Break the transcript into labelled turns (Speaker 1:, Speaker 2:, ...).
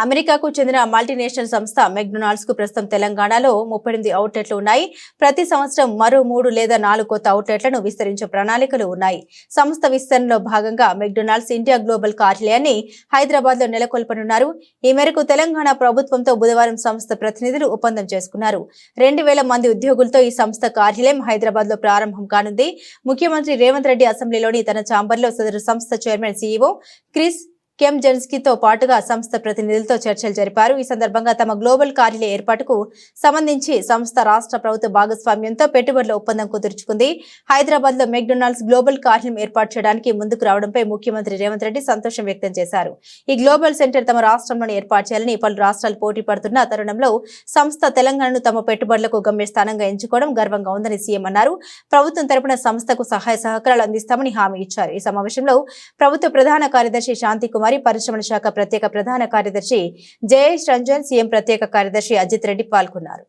Speaker 1: అమెరికాకు చెందిన మల్టీనేషనల్ సంస్థ మెక్డొనాల్డ్స్ కు ప్రస్తుతం తెలంగాణలో 38 అవుట్లెట్లు ఉన్నాయి. ప్రతి సంవత్సరం మరో 3 లేదా 4 కొత్త అవుట్లెట్లను విస్తరించే ప్రణాళికలు ఉన్నాయి. సంస్థ విస్తరణలో భాగంగా మెక్డొనాల్డ్స్ ఇండియా గ్లోబల్ కార్యాలయాన్ని హైదరాబాద్ లో నెలకొల్పనున్నారు. ఈ మేరకు తెలంగాణ ప్రభుత్వంతో బుధవారం సంస్థ ప్రతినిధులు ఒప్పందం చేసుకున్నారు. 2000 మంది ఉద్యోగులతో ఈ సంస్థ కార్యాలయం హైదరాబాద్ లో ప్రారంభం కానుంది. ముఖ్యమంత్రి రేవంత్ రెడ్డి అసెంబ్లీలోని తన ఛాంబర్లో సదరు సంస్థ చైర్మన్ సీఈఓ క్రిస్ కెంజెన్స్కీతో పాటుగా సంస్థ ప్రతినిధులతో చర్చలు జరిపారు. ఈ సందర్భంగా తమ గ్లోబల్ కార్యాలయ ఏర్పాటుకు సంబంధించి సంస్థ రాష్ట్ర ప్రభుత్వ భాగస్వామ్యంతో పెట్టుబడుల ఒప్పందం కుదుర్చుకుంది. హైదరాబాద్ లో మెక్డొనాల్డ్స్ గ్లోబల్ కార్యాలయం ఏర్పాటు చేయడానికి ముందుకు రావడంపై ముఖ్యమంత్రి రేవంత్ రెడ్డి సంతోషం వ్యక్తం చేశారు. ఈ గ్లోబల్ సెంటర్ తమ రాష్ట్రంలోనే ఏర్పాటు చేయాలని పలు రాష్ట్రాలు పోటీ పడుతున్న తరుణంలో సంస్థ తెలంగాణను తమ పెట్టుబడులకు గమ్యస్థానంగా ఎంచుకోవడం గర్వంగా ఉందని సీఎం అన్నారు. ప్రభుత్వం తరపున సంస్థకు సహాయ సహకారాలు అందిస్తామని హామీ ఇచ్చారు. ఈ సమావేశంలో ప్రభుత్వ ప్రధాన కార్యదర్శి శాంతి కుమారి, పరిశ్రమల శాఖ ప్రత్యేక ప్రధాన కార్యదర్శి జయేష్ రంజన్, సీఎం ప్రత్యేక కార్యదర్శి అజిత్ రెడ్డి పాల్గొన్నారు.